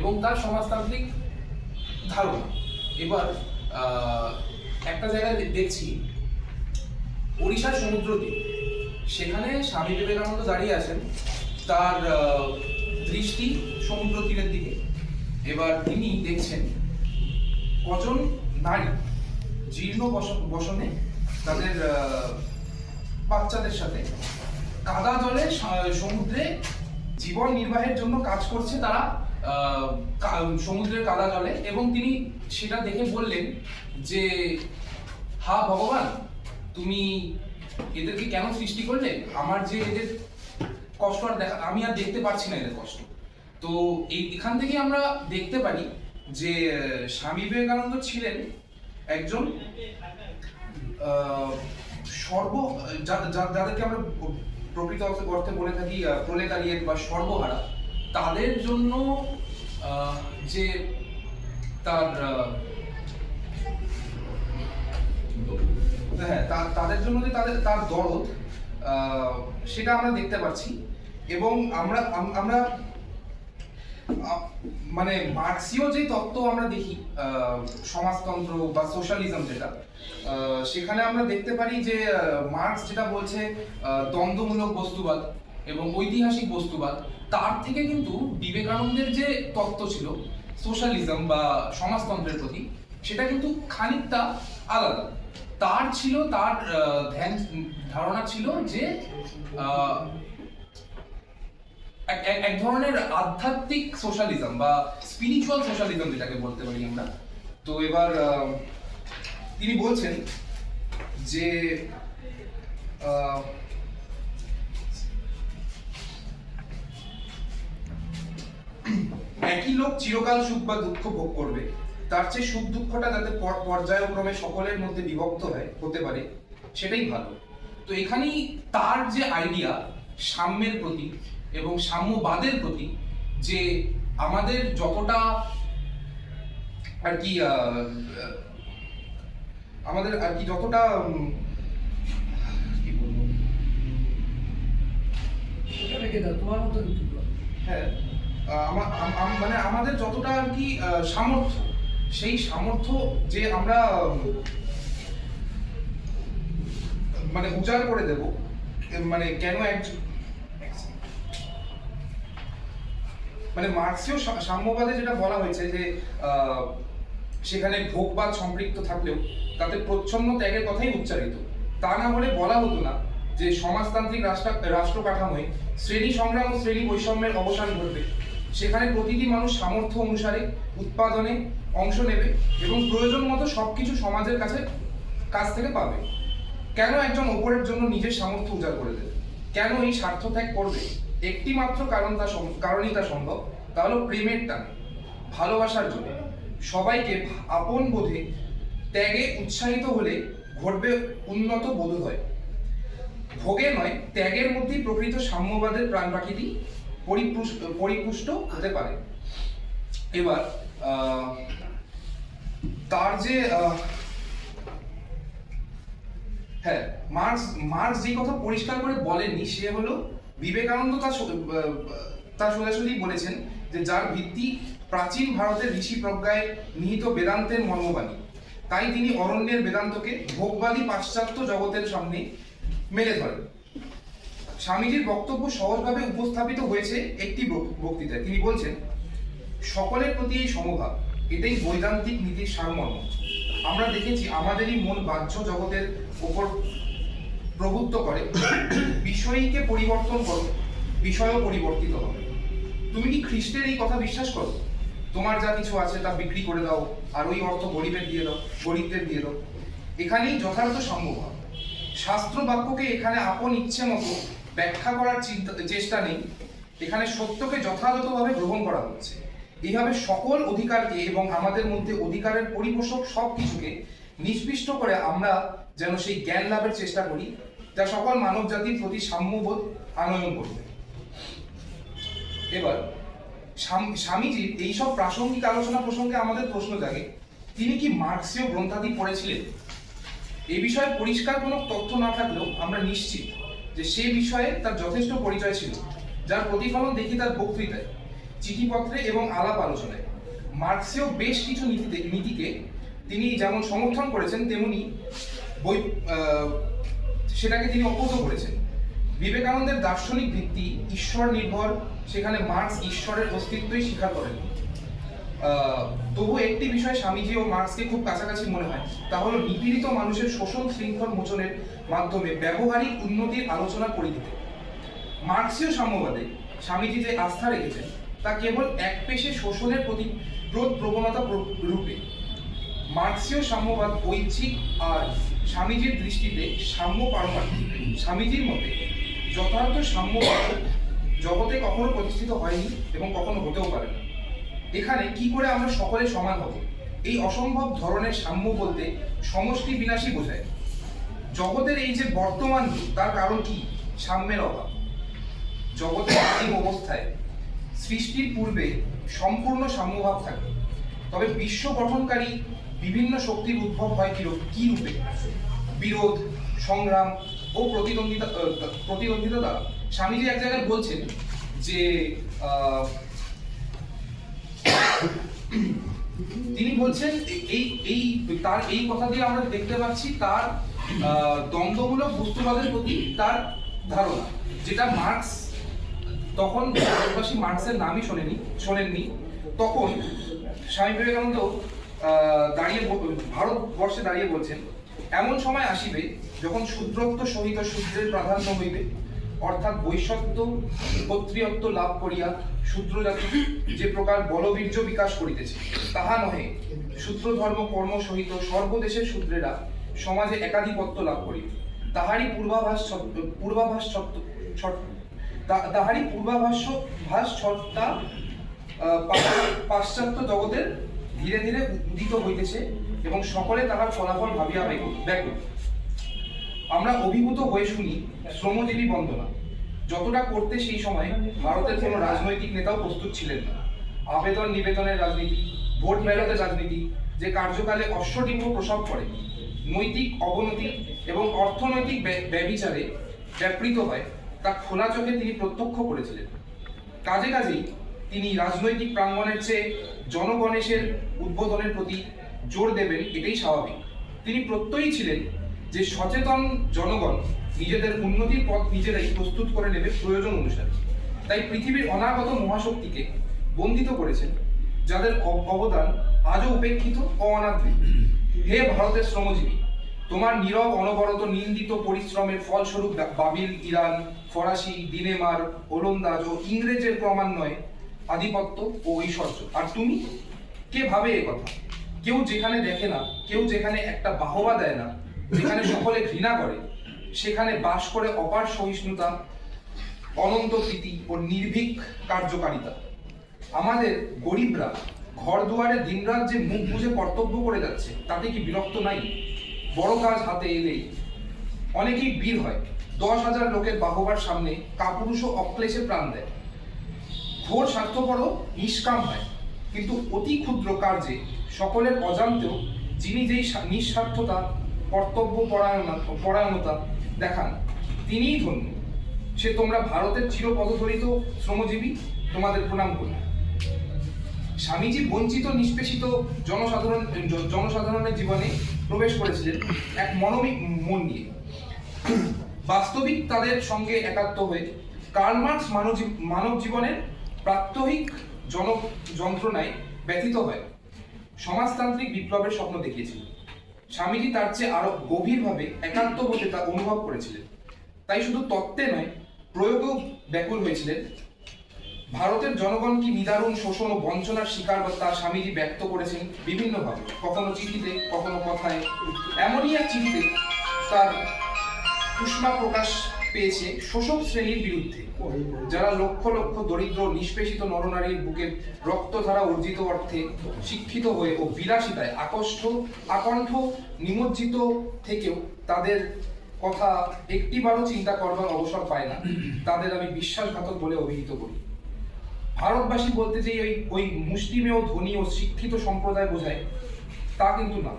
এবং তার সমাজতান্ত্রিক ধারণা। এবার একটা জায়গায় দেখছি ওড়িশার সমুদ্র দ্বীপ, সেখানে স্বামী বিবেকানন্দ দাঁড়িয়ে আছেন, তার দৃষ্টি সমুদ্র তীরের দিকে। এবার তিনি দেখছেন কজন নারী জীর্ণ বসনে তাদের বাচ্চাদের সাথে কাদা জলে সমুদ্রে জীবন নির্বাহের জন্য কাজ করছে, তারা সমুদ্রের কাদা জলে। এবং তিনি সেটা দেখে বললেন যে হা ভগবান, তুমি এদেরকে কেন সৃষ্টি করলে? আমার যে এদের কষ্ট আর আমি আর দেখতে পারছি না এদের কষ্ট। তো এখান থেকে আমরা দেখতে পারি যে স্বামী বিবেকানন্দ ছিলেন একজন যাদেরকে আমরা প্রকৃত অর্থে বলে থাকি প্রলেতারিয়েট বা সর্বহারা, তাদের জন্য যে তার তাদের জন্য যে তার দরদ, সেটা আমরা দেখতে পাচ্ছি। এবং আমরা মানে মার্ক্সীয় যে তত্ত্ব আমরা দেখি, সমাজতন্ত্র বা সোশ্যালিজম যেটা, সেখানে আমরা দেখতে পারি যে মার্ক্স যেটা বলছে দ্বন্দ্বমূলক বস্তুবাদ এবং ঐতিহাসিক বস্তুবাদ, তার থেকে কিন্তু বিবেকানন্দের যে তত্ত্ব ছিল সোশ্যালিজম বা সমাজতন্ত্রের প্রতি, সেটা কিন্তু খানিকটা আলাদা। তার ধারণা ছিল যে এক ধরনের আধ্যাত্মিক সোশ্যালিজম বা স্পিরিচুয়াল সোশ্যালিজম যেটাকে বলতে পারি আমরা। তো এবার তিনি বলছেন যে একই লোক চিরকাল সুখ বা দুঃখ ভোগ করবে, তার চেয়ে সুখ দুঃখটা যাতে পর্যায়ক্রমে সকলের মধ্যে বিভক্ত হতে পারে, সেটাই ভালো। তো এখানেই তার যে আইডিয়া সাম্যের প্রতি এবং সাম্যবাদের প্রতি, যে আমাদের যতটা আর কি যতটা কি বলবো, হ্যাঁ, মানে আমাদের যতটা আর কি সামর্থ্য, সেই সামর্থ্য যে আমরা মানে উজাড় করে দেব। মানে কেন মানে মার্ক্সীয় সাম্যবাদে যেটা বলা হয়েছে যে সেখানে ভোগবাদ সম্পৃক্ত থাকলেও তাতে প্রচ্ছন্ন ত্যাগের কথাই উচ্চারিত। তা না হলে বলা হতো না যে সমাজতান্ত্রিক রাষ্ট্র কাঠামোয় শ্রেণী সংগ্রাম ও শ্রেণী বৈষম্যের অবসান ঘটবে। সেখানে প্রতিটি মানুষ সামর্থ্য অনুসারে উৎপাদনে অংশ নেবে এবং প্রয়োজন মতো সবকিছু সমাজের কাছ থেকে পাবে। কেন একজন ওপরের জন্য নিজের সামর্থ্য উজাড় করে দেবে? কেন এই স্বার্থ ত্যাগ করবে? একটি মাত্র কারণই তা সম্ভব, তা হলো প্রেমের টান, ভালোবাসার জন্য। সবাইকে আপন বোধে ত্যাগে উৎসাহিত হলে ঘটবে উন্নত বোধোদয়। ভোগে নয়, ত্যাগের মধ্যেই প্রকৃত সাম্যবাদের প্রাণ প্রাকৃতি পরিপুষ্ট হতে পারে। এবার তার যে হ্যাঁ, মার্ক্স যে কথা পরিষ্কার করে বলেননি, সে হলো বিবেকানন্দ তার সোজাসুজি বলেছেন যে যার ভিত্তি প্রাচীন ভারতের ঋষি প্রজ্ঞায় নিহিত বেদান্তের মর্মবাণী, তাই তিনি অরণ্যের বেদান্তকে ভোগবাদী পাশ্চাত্য জগতের সামনে মেলে ধরেন। স্বামীজির বক্তব্য সহজভাবে উপস্থাপিত হয়েছে একটি বক্তৃতায়। তিনি বলছেন, সকলের প্রতি এই সমভাব, এটাই বৈদান্তিক নীতির সারমর্ম। আমরা দেখেছি আমাদেরই মন বাহ্য জগতের উপর প্রভুত্ব করে। বিষয়কে পরিবর্তন করো, বিষয়ও পরিবর্তিত হবে। তুমি কি খ্রিস্টের এই কথা বিশ্বাস করো? তোমার যা কিছু আছে তা বিক্রি করে দাও, আর ওই অর্থ গরিবদের দিয়ে দাও। এখানেই যথার্থ সাম্যভাব। শাস্ত্র বাক্যকে এখানে আপন ইচ্ছে মতো ব্যাখ্যা করার চেষ্টা নেই, এখানে সত্যকে যথাযথভাবে গ্রহণ করা হচ্ছে। এইভাবে সকল অধিকারকে এবং আমাদের মধ্যে অধিকারের পরিপোষক সব কিছুকে নিষ্পিষ্ট করে আমরা যেন সেই জ্ঞান লাভের চেষ্টা করি, যা সকল মানব জাতির প্রতি সাম্যবোধ আনয়ন করবে। এবার স্বামীজির এইসব প্রাসঙ্গিক আলোচনা প্রসঙ্গে আমাদের প্রশ্ন জাগে, তিনি কি মার্ক্সীয় গ্রন্থাদি পড়েছিলেন? এ বিষয়ে পরিষ্কার কোনো তথ্য না থাকলেও আমরা নিশ্চিত যে সে বিষয়ে তার যথেষ্ট পরিচয় ছিল, যার প্রতিফলন দেখি তার বক্তৃতায়। চিঠিপত্রে এবং আলাপ আলোচনায়। মার্ক্সেও বেশ কিছু নীতিকে তিনি যেমন সমর্থন করেছেন, তেমনি সেটাকে তিনি অপোজও করেছেন। বিবেকানন্দের দার্শনিক ভিত্তি ঈশ্বর নির্ভর, সেখানে মার্ক্স ঈশ্বরের অস্তিত্বই স্বীকার করেন। তবু একটি বিষয় স্বামীজি ও মার্ক্সকে খুব কাছাকাছি মনে হয়, তা হলো নিপীড়িত মানুষের শোষণ শৃঙ্খল মোচনের মাধ্যমে ব্যবহারিক উন্নতির আলোচনা করিতে। মার্ক্সীয় সাম্যবাদে স্বামীজি যে আস্থা রেখেছেন তা কেবল একপেশে শোষণের প্রতিরোধ প্রবণতা রূপে। মার্ক্সীয় সাম্যবাদ ঐচ্ছিক, আর স্বামীজির দৃষ্টিতে সাম্য পারমার্থিক। স্বামীজির মতে যথার্থ সাম্যবাদ জগতে কখনো প্রতিষ্ঠিত হয়নি এবং কখনো হতেও পারে না। এখানে কি করে আমরা সকলে সমান হব? এই অসম্ভব ধরনের সাম্য বলতে সমষ্টি বিনাশী বোঝায়। জগতের এই যে বর্তমান রূপ, তার কারণ কি? সাম্যের অভাব। জগতের আদিম অবস্থায় সৃষ্টির পূর্বে সম্পূর্ণ সাম্যভাব থাকে, তবে বিশ্ব গঠনকারী বিভিন্ন শক্তির উদ্ভব হয় কি রূপে? বিরোধ, সংগ্রাম ও প্রতিদ্বন্দ্বিতা দ্বারা। স্বামীজি এক জায়গায় বলছেন যে তিনি বলছেন তার এই কথা দিয়ে আমরা দেখতে পাচ্ছি তার দ্বন্দ্বমূলক বস্তুবাদের প্রতি তার ধারণা, যেটা মার্ক্স তখন ভারতবাসী মার্ক্সের নামই শোনেননি। তখন স্বামী বিবেকানন্দ ভারতবর্ষে দাঁড়িয়ে বলছেন, এমন সময় আসিবে যখন শূদ্রত্ব সহিত শূদ্রের প্রাধান্য হইবে, অর্থাৎ বৈশ্যত্ব ক্ষত্রিয়ত্ব লাভ করিয়া শূদ্র জাতি যে প্রকার বলবীর্য বিকাশ করিতেছে তাহা নহে, শূদ্র ধর্ম কর্ম সহিত সর্বদেশের শূদ্রেরা সমাজে একাধিপত্য লাভ করিবে। তাহারই পূর্বাভাস ছটা পাশ্চাত্য জগতের ধীরে ধীরে উদিত হইতেছে এবং সকলে তাহার ফলাফল ভাবিয়া ব্যাকুল। আমরা অভিভূত হয়ে শুনি শ্রমজীবী বন্দনা, যতটা করতে সেই সময় ভারতের কোনো রাজনৈতিক নেতাও প্রস্তুত ছিলেন না। আবেদন নিবেদনের রাজনীতি, ভোট ব্যালটের রাজনীতি যে কার্যকালে অশ্বডিম্ব প্রসব করে, নৈতিক অবনতি এবং অর্থনৈতিক ব্যভিচারে ব্যাপৃত হয়, তা খোলা চোখে তিনি প্রত্যক্ষ করেছিলেন। কাজেই তিনি রাজনৈতিক প্রাঙ্গণের চেয়ে জনগণেশের উদ্বোধনের প্রতি জোর দেবেন, এটাই স্বাভাবিক। তিনি প্রত্যয়ী ছিলেন যে সচেতন জনগণ নিজেদের উন্নতির পথ নিজেরাই প্রস্তুত করে নেবে প্রয়োজন অনুসারে। তাই পৃথিবীর অনাগত মহাশক্তিকে বন্দিত করেছেন, যাদের অবদান আজও উপেক্ষিত ও অনাদৃত। হে ভারতের শ্রমজীবী, তোমার নীরব অনবরত নিন্দিত পরিশ্রমের ফলস্বরূপ বাবিল, ইরান, ফরাসি, দিনেমার, ওলন্দাজ ও ইংরেজের ক্রমান্বয়ে আধিপত্য ও ঐশ্বর্য। আর তুমি কে ভাবে এ কথা? কেউ যেখানে দেখে না, কেউ যেখানে একটা বাহবা দেয় না, যেখানে সকলে ঘৃণা করে, সেখানে বাস করে অপার সহিষ্ণুতা, অনন্ত প্রীতি ও নির্ভীক কার্যকারিতা। আমাদের গরিবরা ঘর দুয়ারে দিনরাত যে মুখ বুঝে কর্তব্য করে যাচ্ছে, তাতে কি বিরক্ত নাই? বড় কাজ হাতে এলেই অনেকেই বীর হয়, 10,000 লোকের বাহবার সামনে কাপুরুষও অক্লেশে প্রাণ দেয়। ঘোর স্বার্থপরও নিষ্কাম হয়, কিন্তু অতি ক্ষুদ্র কার্যে সকলের অজান্তেও যিনি যেই নিঃস্বার্থতা, কর্তব্য পরায়ণতা দেখান, তিনিই ধন্য। সে তোমরা ভারতের চিরপদধরিত শ্রমজীবী, তোমাদের প্রণাম করি। স্বামীজি বঞ্চিত নিষ্পেষিত জনসাধারণের জীবনে প্রবেশ করেছিলেন এক মনোমিক মন নিয়ে। বাস্তবিক তাদের সঙ্গে একাত্ম হয়ে কার্ল মার্কস মানব জীবনের প্রাত্যহিক যন্ত্রণায় ব্যথিত হয় সমাজতান্ত্রিক বিপ্লবের স্বপ্ন দেখিয়েছিলেন। স্বামীজি তার চেয়ে আরো গভীরভাবে একাত্ম হতে তা অনুভব করেছিলেন। তাই শুধু তত্ত্বে নয়, প্রয়োগেও ব্যাকুল হয়েছিলেন। ভারতের জনগণ কি নিদারুণ শোষণ ও বঞ্চনার শিকার তা স্বামীজি ব্যক্ত করেছেন বিভিন্নভাবে, কখনো চিঠিতে, কখনো কথায়। এমনই এক চিঠিতে তার উষ্মা প্রকাশ পেয়েছে শোষক শ্রেণীর বিরুদ্ধে, যারা লক্ষ লক্ষ দরিদ্র নিষ্পেষিত নরনারীর বুকে রক্তধারা অর্জিত অর্থে শিক্ষিত হয়ে ও বিলাসিতায় আকণ্ঠ নিমজ্জিত থেকেও তাদের কথা একটিবারও চিন্তা করবার অবসর পায় না। তাদের আমি বিশ্বাসঘাতক বলে অভিহিত করি। ভারতবাসী বলতে যে ওই মুষ্টিমেয় ধনী ও শিক্ষিত সম্প্রদায় বোঝায়, তা কিন্তু না।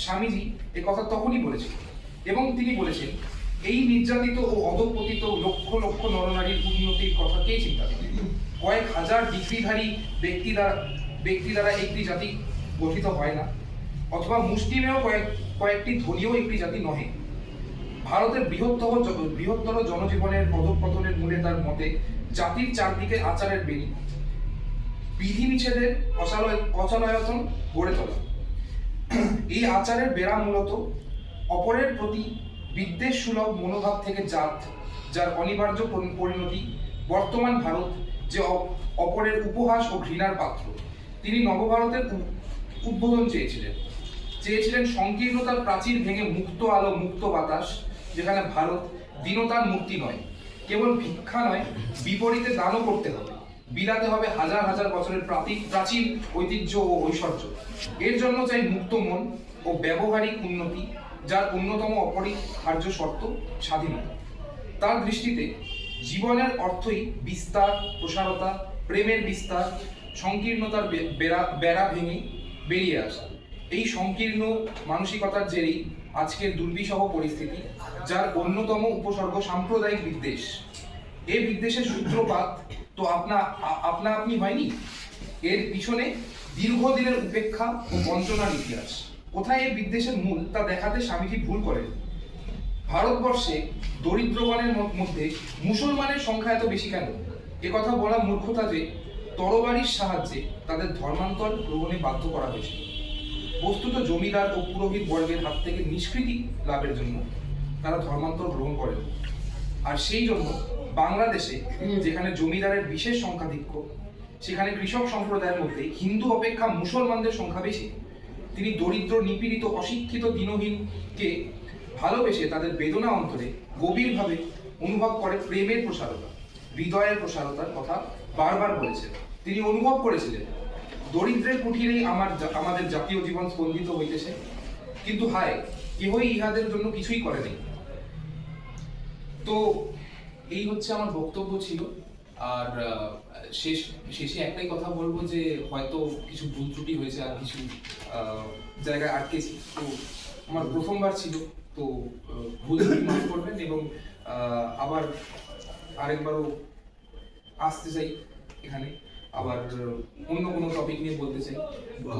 স্বামীজি এ কথা তখনই বলেছেন, এবং তিনি বলেছেন, এই নির্যাতিত ও অধঃপতিত লক্ষ লক্ষ নরনারীর উন্নতির কথা কে চিন্তা করে? কয়েক হাজার ডিগ্রিধারী ব্যক্তি দ্বারা একটি জাতি গঠিত হয় না, অথবা মুষ্টিমেয় কয়েকটি ধনীয় একটি জাতি নহে। ভারতের বৃহত্তর জনজীবনের পদপতনের মূলে তার মতে জাতির চারদিকে আচারের বেড়ি, বিধিনিষেধের অচলায়তন গড়ে তোলা। এই আচারের বেড়া মূলত অপরের প্রতি বিদ্বেষ সুলভ মনোভাব থেকে যার অনিবার্য পরিণতি। বর্তমান ভারত যে অপরের উপহাস ও ঘৃণার পাত্র। তিনি নবভারতের উদ্বোধন চেয়েছিলেন সংকীর্ণতার প্রাচীর ভেঙে মুক্ত আলো, মুক্ত বাতাস, যেখানে ভারত দীনতার মূর্তি নয়, কেবল ভিক্ষা নয়, বিপরীতে দানও করতে হবে, বিলাতে হবে হাজার হাজার বছরের প্রাচীন ঐতিহ্য ও ঐশ্বর্য। এর জন্য চাই মুক্ত মন ও ব্যবহারিক উন্নতি, যার অন্যতম অপরিহার্য শর্ত স্বাধীনতা। তার দৃষ্টিতে জীবনের অর্থই বিস্তার, প্রসারতা, প্রেমের বিস্তার, সংকীর্ণতার বেড়া ভেঙে বেরিয়ে আসা। এই সংকীর্ণ মানসিকতার জেরেই আজকের দুর্বিষহ পরিস্থিতি, যার অন্যতম উপসর্গ সাম্প্রদায়িক বিদ্বেষ। এই বিদ্বেষের সূত্রপাত তো আপনি হয়নি, এর পিছনে দীর্ঘদিনের উপেক্ষা ও বঞ্চনার ইতিহাস। কোথায় এই বিদ্বেষের মূল তা দেখাতে স্বামীজি ভুল করেন। ভারতবর্ষে দরিদ্রগণের মধ্যে মুসলমানের সংখ্যা এত বেশি কেন? একথা বলা মূর্খতা যে তরবারির সাহায্যে তাদের ধর্মান্তর গ্রহণে বাধ্য করা হয়েছিল। বস্তুত জমিদার ও পুরোহিত বর্গের হাত থেকে নিষ্কৃতি লাভের জন্য তারা ধর্মান্তর গ্রহণ করেন। আর সেই জন্য বাংলাদেশে, যেখানে জমিদারের বিশেষ সংখ্যাধিক্য, সেখানে কৃষক সম্প্রদায়ের মধ্যে হিন্দু অপেক্ষা মুসলমানদের সংখ্যা বেশি। তিনি দরিদ্র, নিপীড়িত, অশিক্ষিত, দীনহীনকে ভালোবেসে তাদের বেদনা অন্তরে গভীরভাবে অনুভব করে প্রেমের প্রসারতা, হৃদয়ের প্রসারতার কথা বারবার বলেছেন। তিনি অনুভব করেছিলেন, দরিদ্রের কুঠিরেই আমাদের জাতীয় জীবন স্পন্দিত হইতেছে, কিন্তু হায়, কেহই ইহাদের জন্য কিছুই করে নাই। তো এই হচ্ছে আমার বক্তব্য ছিল। আর শেষে একটাই কথা বলবো যে হয়তো কিছু ভুল ত্রুটি হয়েছে, আর কিছু জায়গায় আটকেছি। তো আমার প্রথমবার ছিল, তো ভুল মাফ করবেন, এবং আবার আরেকবারও আসতে চাই এখানে, আবার অন্য কোনো টপিক নিয়ে বলতে চাই। তো